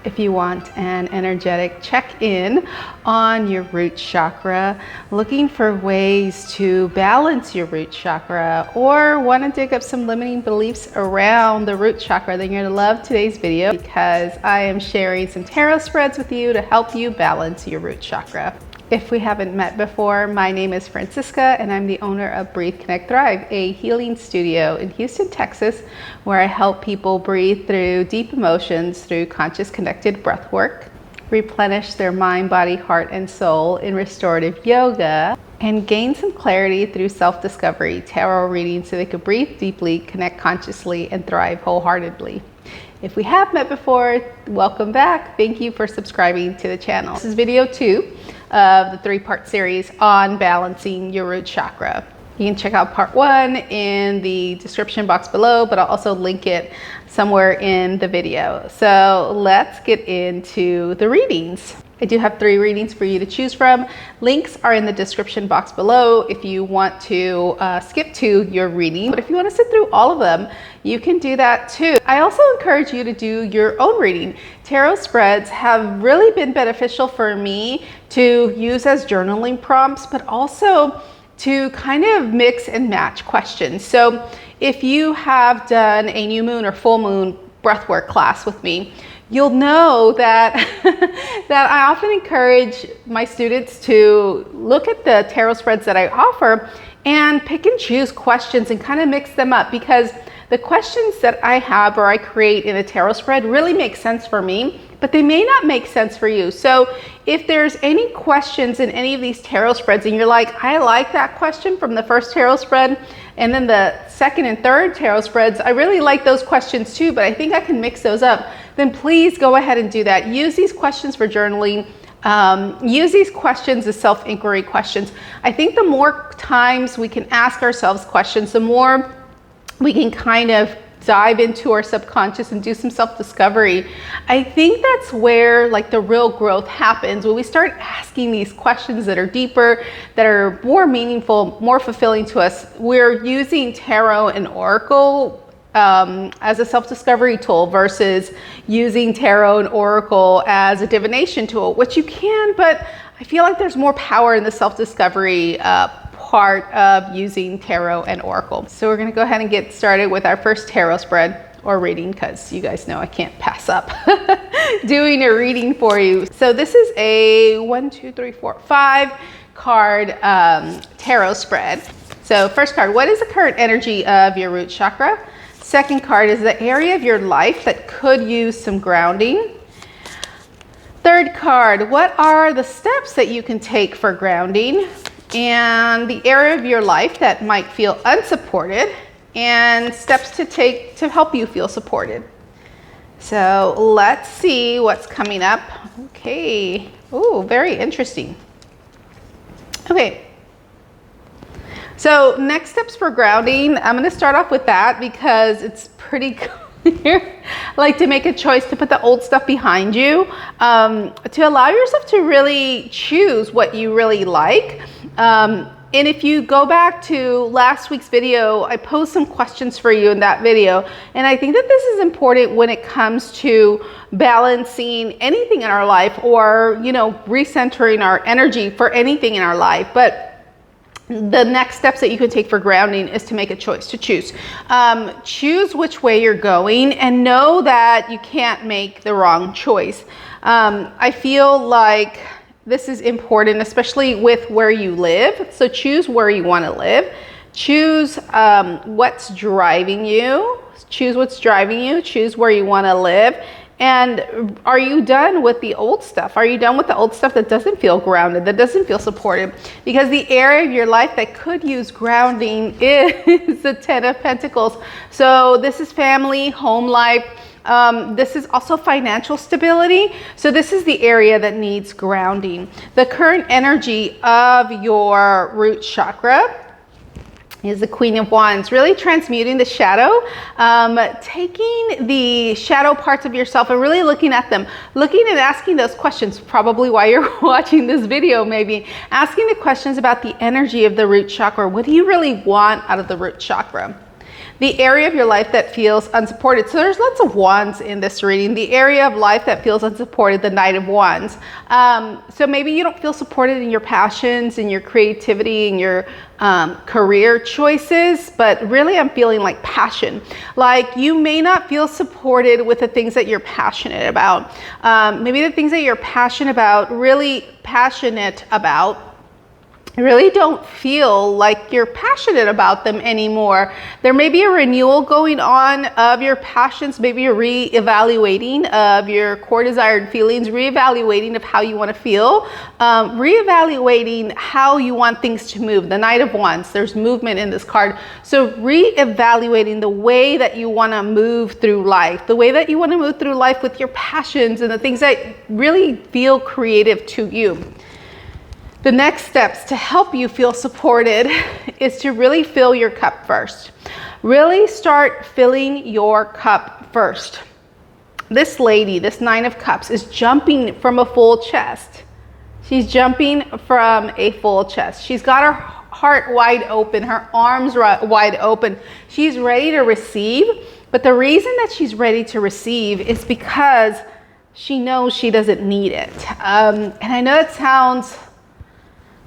if you want an energetic check-in on your root chakra, looking for ways to balance your root chakra, or want to dig up some limiting beliefs around the root chakra, then you're going to love today's video because I am sharing some tarot spreads with you to help you balance your root chakra. If we haven't met before, my name is Francisca and I'm the owner of Breathe, Connect, Thrive, a healing studio in Houston, Texas, where I help people breathe through deep emotions through conscious connected breath work, replenish their mind, body, heart, and soul in restorative yoga, and gain some clarity through self-discovery, tarot reading, so they could breathe deeply, connect consciously, and thrive wholeheartedly. If we have met before, welcome back. Thank you for subscribing to the channel. This is video 2 of the 3-part series on balancing your root chakra. You can check out part 1 in the description box below, but I'll also link it somewhere in the video. So let's get into the readings. I do have 3 readings for you to choose from. Links are in the description box below if you want to skip to your reading. But if you want to sit through all of them, you can do that too. I also encourage you to do your own reading. Tarot spreads have really been beneficial for me to use as journaling prompts, but also to kind of mix and match questions. So if you have done a new moon or full moon breathwork class with me, you'll know that that I often encourage my students to look at the tarot spreads that I offer and pick and choose questions and kind of mix them up, because the questions that I have or I create in a tarot spread really make sense for me, but they may not make sense for you. So if there's any questions in any of these tarot spreads and you're like, I like that question from the first tarot spread, and then the second and third tarot spreads, I really like those questions too, but I think I can mix those up, then please go ahead and do that. Use these questions for journaling. Use these questions as self-inquiry questions. I think the more times we can ask ourselves questions, the more we can kind of dive into our subconscious and do some self-discovery. I think that's where like the real growth happens, when we start asking these questions that are deeper, that are more meaningful, more fulfilling to us. We're using tarot and oracle as a self-discovery tool versus using tarot and oracle as a divination tool, which you can, but I feel like there's more power in the self-discovery part of using tarot and oracle. So we're going to go ahead and get started with our first tarot spread or reading, because you guys know I can't pass up doing a reading for you. So this is a 5 card tarot spread. So first card, what is the current energy of your root chakra? Second card is the area of your life that could use some grounding. Third card, what are the steps that you can take for grounding? And the area of your life that might feel unsupported, and steps to take to help you feel supported. So let's see what's coming up. Okay. Oh, very interesting. Okay. So next steps for grounding, I'm going to start off with that because it's pretty clear. Like to make a choice to put the old stuff behind you, to allow yourself to really choose what you really like. And if you go back to last week's video, I posed some questions for you in that video. And I think that this is important when it comes to balancing anything in our life, or, you know, recentering our energy for anything in our life. But the next steps that you can take for grounding is to make a choice, to choose. Choose which way you're going, and know that you can't make the wrong choice. I feel like this is important, especially with where you live. So choose where you want to live. Choose what's driving you. Choose what's driving you. Choose where you want to live. And are you done with the old stuff? Are you done with the old stuff that doesn't feel grounded, that doesn't feel supported? Because the area of your life that could use grounding is the 10 of Pentacles. So this is family, home life. This is also financial stability. So this is the area that needs grounding. The current energy of your root chakra is the Queen of Wands, really transmuting the shadow, taking the shadow parts of yourself and really looking at them, looking and asking those questions, probably while you're watching this video, maybe asking the questions about the energy of the root chakra. What do you really want out of the root chakra? The area of your life that feels unsupported. So there's lots of wands in this reading. The area of life that feels unsupported, the Knight of Wands. So maybe you don't feel supported in your passions, in your creativity, in your career choices, but really I'm feeling like passion. Like you may not feel supported with the things that you're passionate about. Maybe the things that you're passionate about, really don't feel like you're passionate about them anymore. There may be a renewal going on of your passions, maybe a re-evaluating of your core desired feelings, re-evaluating of how you want to feel, re-evaluating how you want things to move. The Knight of Wands, there's movement in this card. So re-evaluating the way that you want to move through life, the way that you want to move through life with your passions and the things that really feel creative to you. The next steps to help you feel supported is to really fill your cup first. Really start filling your cup first. This lady, this Nine of Cups, is jumping from a full chest. She's jumping from a full chest. She's got her heart wide open, her arms wide open. She's ready to receive, but the reason that she's ready to receive is because she knows she doesn't need it. And I know it sounds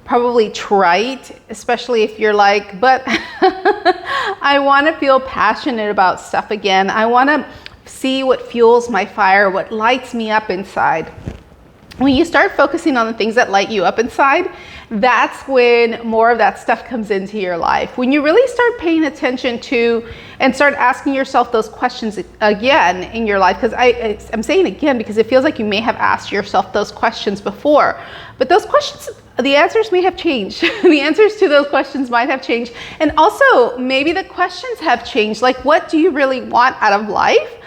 probably trite, especially if you're like, but I want to feel passionate about stuff again. I want to see what fuels my fire, what lights me up inside. When you start focusing on the things that light you up inside, that's when more of that stuff comes into your life. When you really start paying attention to and start asking yourself those questions again in your life, because I'm saying again because it feels like you may have asked yourself those questions before, but those questions, the answers may have changed. The answers to those questions might have changed. And also maybe the questions have changed. Like, what do you really want out of life?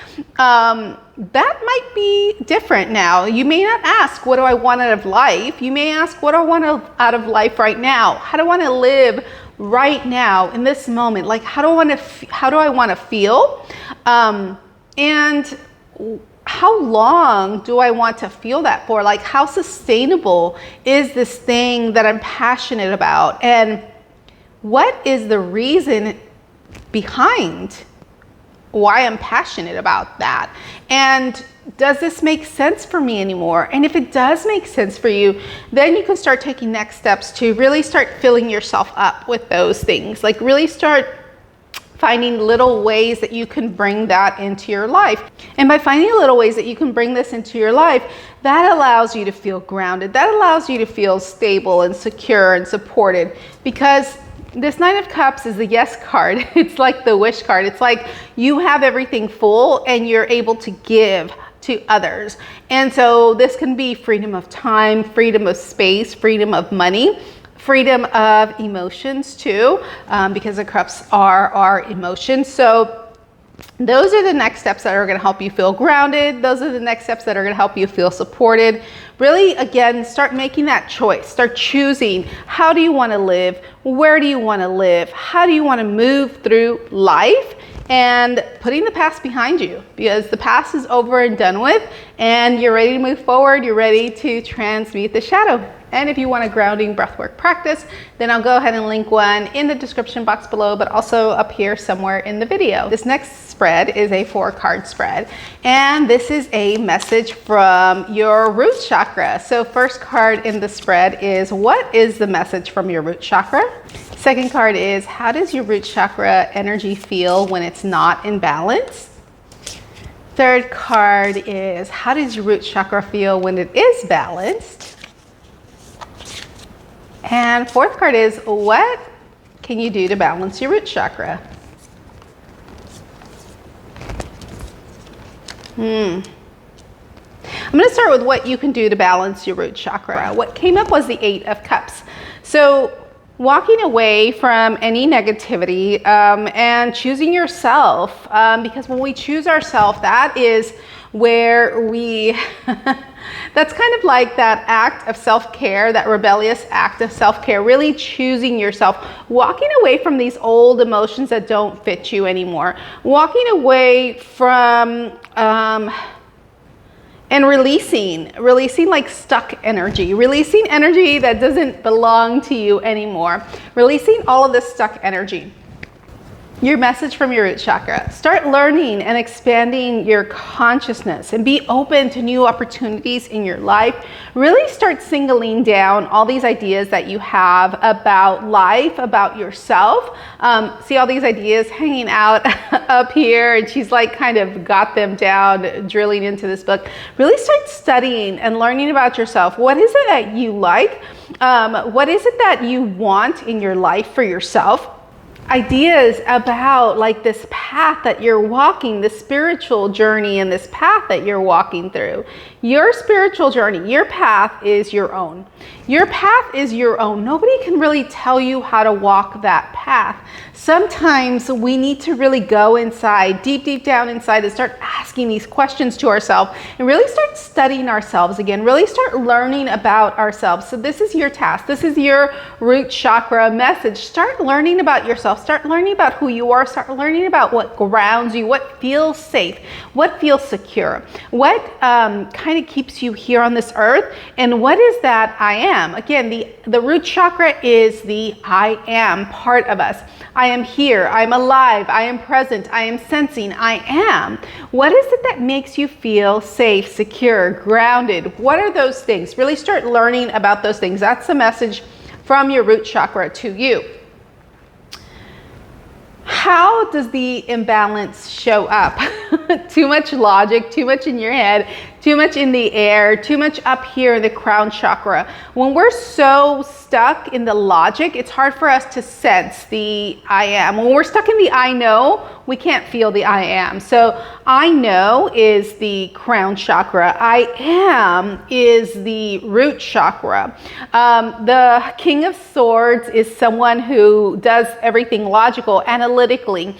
That might be different now. You may not ask, what do I want out of life? You may ask, what do I want out of life right now? How do I want to live right now in this moment? Like, how do I want to feel? And how long do I want to feel that for? Like, how sustainable is this thing that I'm passionate about? And what is the reason behind why I'm passionate about that? And does this make sense for me anymore? And if it does make sense for you, then you can start taking next steps to really start filling yourself up with those things. Like, really start finding little ways that you can bring that into your life. And by finding little ways that you can bring this into your life, that allows you to feel grounded. That allows you to feel stable and secure and supported, because this Nine of Cups is the yes card. It's like the wish card. It's like you have everything full and you're able to give to others. And so this can be freedom of time, freedom of space, freedom of money, freedom of emotions too, because the cups are our emotions. So those are the next steps that are going to help you feel grounded. Those are the next steps that are going to help you feel supported. Really, again, start making that choice. Start choosing, how do you want to live? Where do you want to live? How do you want to move through life? And putting the past behind you, because the past is over and done with, and you're ready to move forward. You're ready to transmute the shadow. And if you want a grounding breathwork practice, then I'll go ahead and link one in the description box below, but also up here somewhere in the video. This next spread is a 4-card spread, and this is a message from your root chakra. So first card in the spread is, what is the message from your root chakra? Second card is, how does your root chakra energy feel when it's not in balance? Third card is, how does your root chakra feel when it is balanced? And fourth card is, what can you do to balance your root chakra? I'm going to start with what you can do to balance your root chakra. What came up was the 8 of Cups. So walking away from any negativity and choosing yourself, because when we choose ourselves, that is where we, that's kind of like that act of self-care, that rebellious act of self-care, really choosing yourself, walking away from these old emotions that don't fit you anymore, walking away from, and releasing like stuck energy, releasing energy that doesn't belong to you anymore, releasing all of this stuck energy. Your message from your root chakra. Start learning and expanding your consciousness and be open to new opportunities in your life. Really start singling down all these ideas that you have about life, about yourself. See all these ideas hanging out up here, and she's like kind of got them down, drilling into this book. Really start studying and learning about yourself. What is it that you like? What is it that you want in your life for yourself? Ideas about like this path that you're walking, the spiritual journey and this path that you're walking through. Your spiritual journey, your path is your own. Your path is your own. Nobody can really tell you how to walk that path. Sometimes we need to really go inside, deep down inside, and start asking these questions to ourselves and really start studying ourselves again, really start learning about ourselves. So this is your task. This is your root chakra message. Start learning about yourself. Start learning about who you are. Start learning about what grounds you, what feels safe, what feels secure, what kind of keeps you here on this earth, and what is that I am. Again, the root chakra is the I am part of us. I am here, I'm alive, I am present, I am sensing, I am. What is it that makes you feel safe, secure, grounded? What are those things? Really start learning about those things. That's the message from your root chakra to you. How does the imbalance show up? Too much logic, too much in your head, too much in the air, too much up here in the crown chakra. When we're so stuck in the logic, it's hard for us to sense the I am. When we're stuck in the I know, we can't feel the I am. So I know is the crown chakra. I am is the root chakra. The King of Swords is someone who does everything logical, analytically.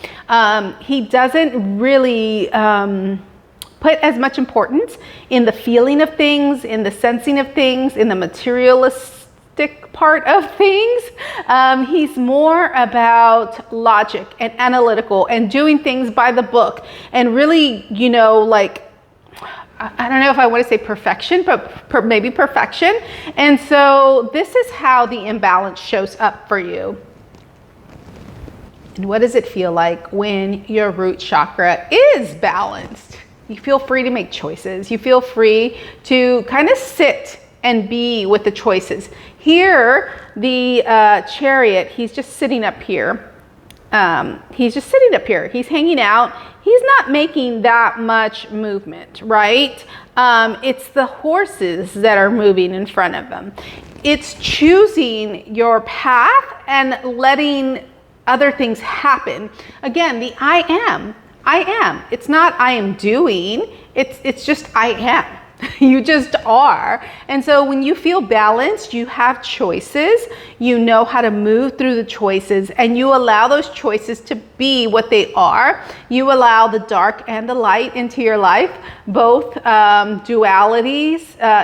He doesn't really put as much importance in the feeling of things, in the sensing of things, in the materialistic part of things. He's more about logic and analytical and doing things by the book and really, you know, like, I don't know if I want to say perfection, but maybe perfection. And so this is how the imbalance shows up for you. And what does it feel like when your root chakra is balanced? You feel free to make choices. You feel free to kind of sit and be with the choices. Here, the Chariot, he's just sitting up here. He's just sitting up here. He's hanging out. He's not making that much movement, right? It's the horses that are moving in front of him. It's choosing your path and letting other things happen. Again, the I am. It's not I am doing. It's just I am. You just are. And so when you feel balanced, you have choices, you know how to move through the choices, and you allow those choices to be what they are. You allow the dark and the light into your life, both dualities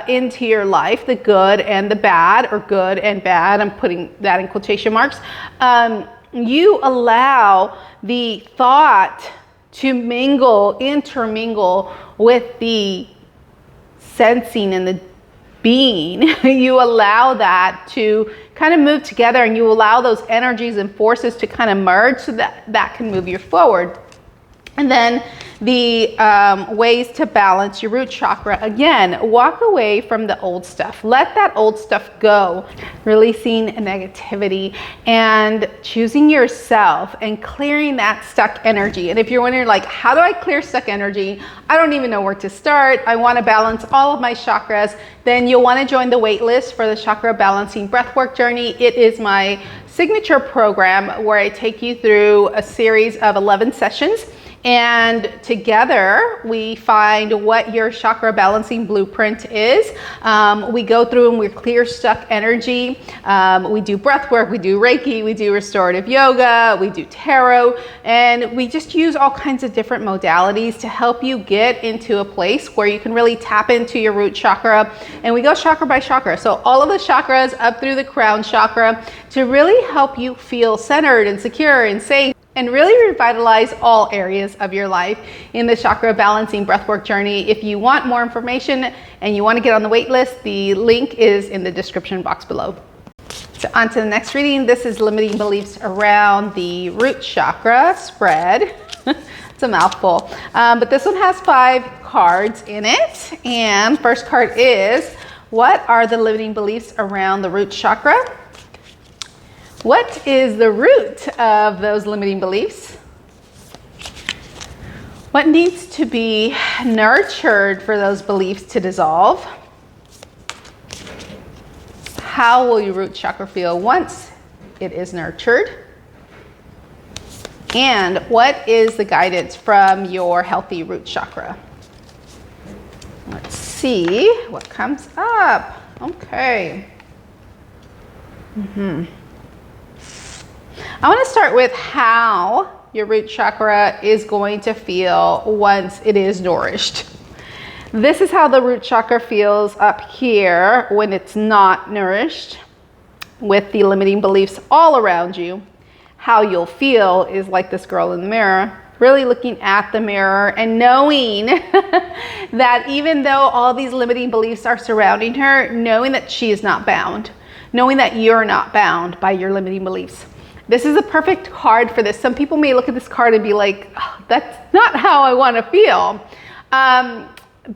into your life, the good and the bad, or good and bad. I'm putting that in quotation marks. You allow the thought to intermingle with the sensing and the being. You allow that to kind of move together, and you allow those energies and forces to kind of merge so that can move you forward. And then the ways to balance your root chakra. Again, walk away from the old stuff. Let that old stuff go. Releasing negativity and choosing yourself and clearing that stuck energy. And if you're wondering, like, how do I clear stuck energy? I don't even know where to start. I want to balance all of my chakras. Then you'll want to join the wait list for the Chakra Balancing Breathwork Journey. It is my signature program where I take you through a series of 11 sessions. And together we find what your chakra balancing blueprint is. We go through and we clear stuck energy. We do breath work, we do Reiki, we do restorative yoga, we do tarot, and we just use all kinds of different modalities to help you get into a place where you can really tap into your root chakra. And we go chakra by chakra. So all of the chakras up through the crown chakra to really help you feel centered and secure and safe, and really revitalize all areas of your life in the Chakra Balancing Breathwork Journey. If you want more information and you want to get on the wait list, the link is in the description box below. So on to the next reading. This is limiting beliefs around the root chakra spread. It's a mouthful, but this one has 5 cards in it. And first card is, what are the limiting beliefs around the root chakra? What is the root of those limiting beliefs? What needs to be nurtured for those beliefs to dissolve? How will your root chakra feel once it is nurtured? And what is the guidance from your healthy root chakra? Let's see what comes up. Okay. I want to start with how your root chakra is going to feel once it is nourished. This is how the root chakra feels up here when it's not nourished, with the limiting beliefs all around you. How you'll feel is like this girl in the mirror, really looking at the mirror and knowing that even though all these limiting beliefs are surrounding her, knowing that she is not bound, knowing that you're not bound by your limiting beliefs. This is a perfect card for this. Some people may look at this card and be like, oh, that's not how I want to feel.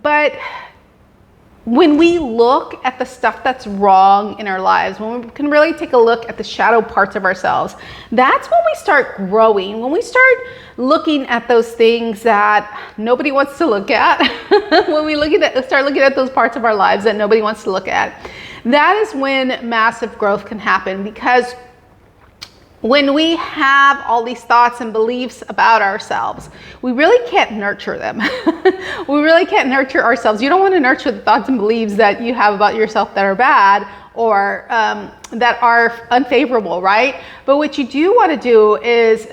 But when we look at the stuff that's wrong in our lives, when we can really take a look at the shadow parts of ourselves, that's when we start growing, when we start looking at those things that nobody wants to look at, when we start looking at those parts of our lives that nobody wants to look at, that is when massive growth can happen. Because when we have all these thoughts and beliefs about ourselves, we really can't nurture them. We really can't nurture ourselves. You don't want to nurture the thoughts and beliefs that you have about yourself that are bad or that are unfavorable, right? But what you do want to do is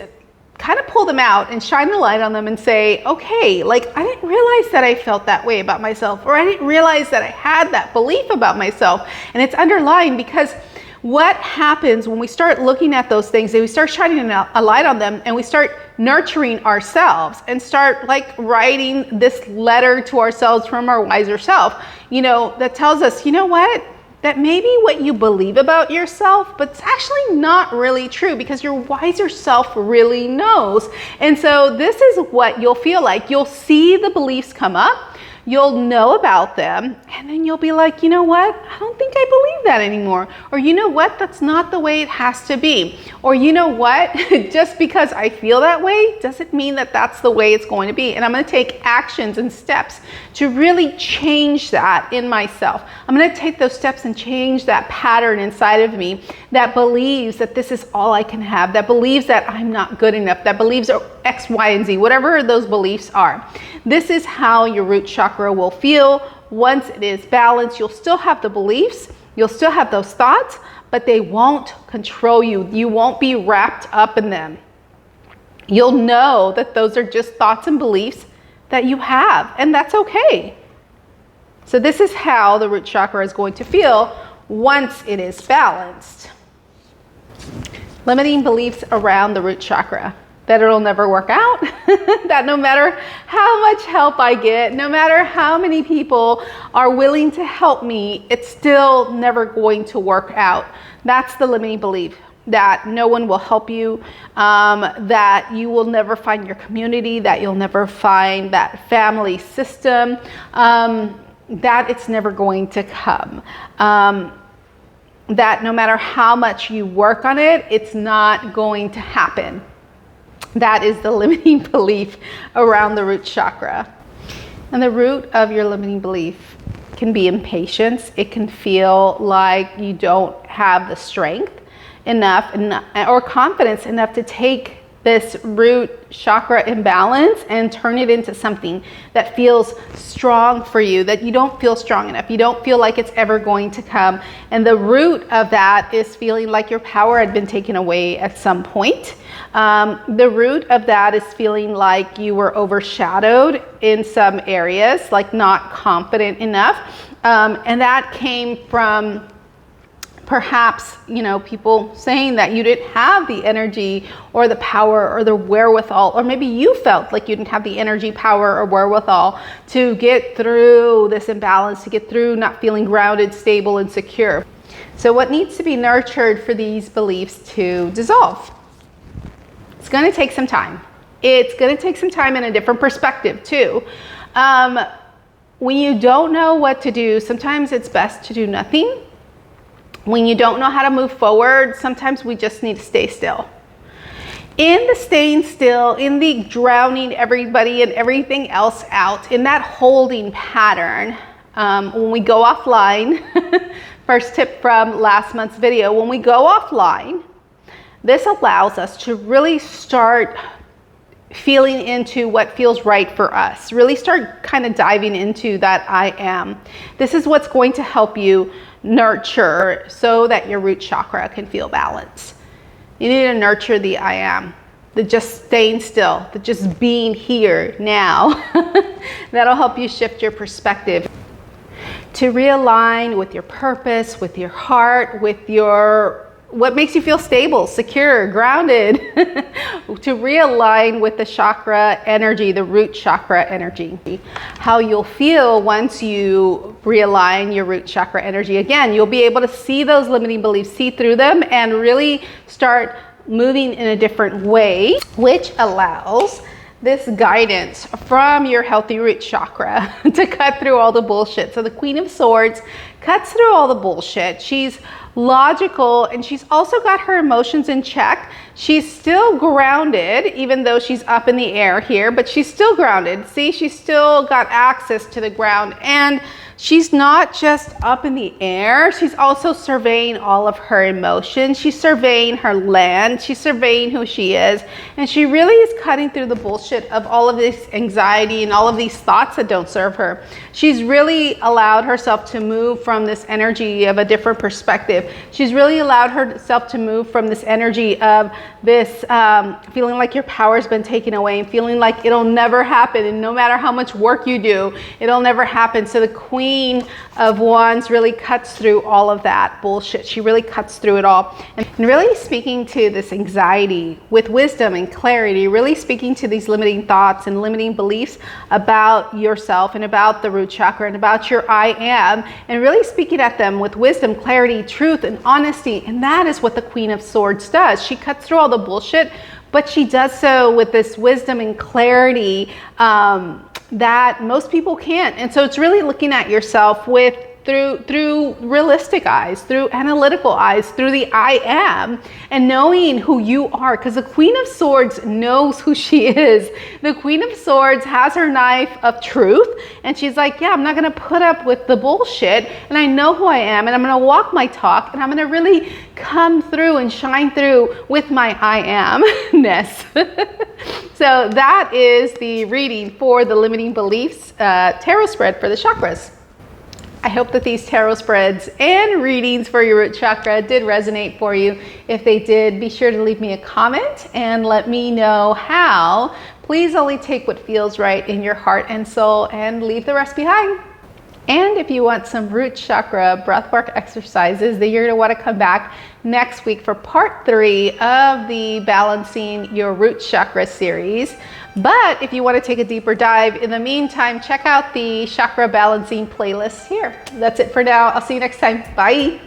kind of pull them out and shine the light on them and say, okay, like I didn't realize that I felt that way about myself, or I didn't realize that I had that belief about myself. And it's underlying, because what happens when we start looking at those things and we start shining a light on them and we start nurturing ourselves and start like writing this letter to ourselves from our wiser self, you know, that tells us, you know what, that maybe what you believe about yourself, but it's actually not really true, because your wiser self really knows. And so this is what you'll feel like. You'll see the beliefs come up. You'll know about them, and then you'll be like, you know what? I don't think I believe that anymore. Or you know what? That's not the way it has to be. Or you know what? Just because I feel that way doesn't mean that that's the way it's going to be. And I'm going to take actions and steps to really change that in myself. I'm going to take those steps and change that pattern inside of me that believes that this is all I can have, that believes that I'm not good enough, that believes X, Y, and Z, whatever those beliefs are. This is how your root chakra will feel once it is balanced. You'll still have the beliefs, you'll still have those thoughts, but they won't control you. You won't be wrapped up in them. You'll know that those are just thoughts and beliefs that you have, and that's okay. So this is how the root chakra is going to feel once it is balanced. Limiting beliefs around the root chakra. That it'll never work out, that no matter how much help I get, no matter how many people are willing to help me, it's still never going to work out. That's the limiting belief, that no one will help you, that you will never find your community, that you'll never find that family system, that it's never going to come. That no matter how much you work on it, it's not going to happen. That is the limiting belief around the root chakra. And the root of your limiting belief can be impatience. It can feel like you don't have the strength enough or confidence enough to take this root chakra imbalance and turn it into something that feels strong for you, that you don't feel strong enough. You don't feel like it's ever going to come. And the root of that is feeling like your power had been taken away at some point. The root of that is feeling like you were overshadowed in some areas, like not confident enough. And that came from perhaps, you know, people saying that you didn't have the energy or the power or the wherewithal, or maybe you felt like you didn't have the energy, power, or wherewithal to get through this imbalance, to get through not feeling grounded, stable, and secure. So what needs to be nurtured for these beliefs to dissolve? It's going to take some time. It's going to take some time and a different perspective too. When you don't know what to do, sometimes it's best to do nothing. When you don't know how to move forward, sometimes we just need to stay still. In the staying still, in the drowning everybody and everything else out, in that holding pattern, when we go offline, first tip from last month's video, when we go offline, this allows us to really start feeling into what feels right for us. Really start kind of diving into that I am. This is what's going to help you nurture so that your root chakra can feel balanced. You need to nurture the I am, the just staying still, the just being here now. That'll help you shift your perspective to realign with your purpose, with your heart, with your what makes you feel stable, secure, grounded, to realign with the chakra energy, the root chakra energy. How you'll feel once you realign your root chakra energy. Again, you'll be able to see those limiting beliefs, see through them, and really start moving in a different way, which allows this guidance from your healthy root chakra to cut through all the bullshit. So the Queen of Swords cuts through all the bullshit. She's logical, and she's also got her emotions in check. She's still grounded, even though she's up in the air here, but she's still grounded. See, she's still got access to the ground, and she's not just up in the air. She's also surveying all of her emotions. She's surveying her land. She's surveying who she is, and she really is cutting through the bullshit of all of this anxiety and all of these thoughts that don't serve her. She's really allowed herself to move from this energy of a different perspective. She's really allowed herself to move from this energy of this feeling like your power's been taken away and feeling like it'll never happen, and no matter how much work you do, it'll never happen. So the Queen of Wands really cuts through all of that bullshit. She really cuts through it all. And really speaking to this anxiety with wisdom and clarity, really speaking to these limiting thoughts and limiting beliefs about yourself and about the root chakra and about your I am, and really speaking at them with wisdom, clarity, truth, and honesty. And that is what the Queen of Swords does. She cuts through all the bullshit, but she does so with this wisdom and clarity that most people can't. And so it's really looking at yourself with through realistic eyes, through analytical eyes, through the I am, and knowing who you are, because the Queen of Swords knows who she is. The Queen of Swords has her knife of truth, and she's like, yeah, I'm not going to put up with the bullshit, and I know who I am, and I'm going to walk my talk, and I'm going to really come through and shine through with my I am-ness. So that is the reading for the Limiting Beliefs tarot spread for the chakras. I hope that these tarot spreads and readings for your root chakra did resonate for you. If they did, be sure to leave me a comment and let me know how. Please only take what feels right in your heart and soul and leave the rest behind. And if you want some root chakra breathwork exercises, then you're going to want to come back next week for part 3 of the Balancing Your Root Chakra series. But if you want to take a deeper dive, in the meantime, check out the Chakra Balancing playlist here. That's it for now. I'll see you next time. Bye.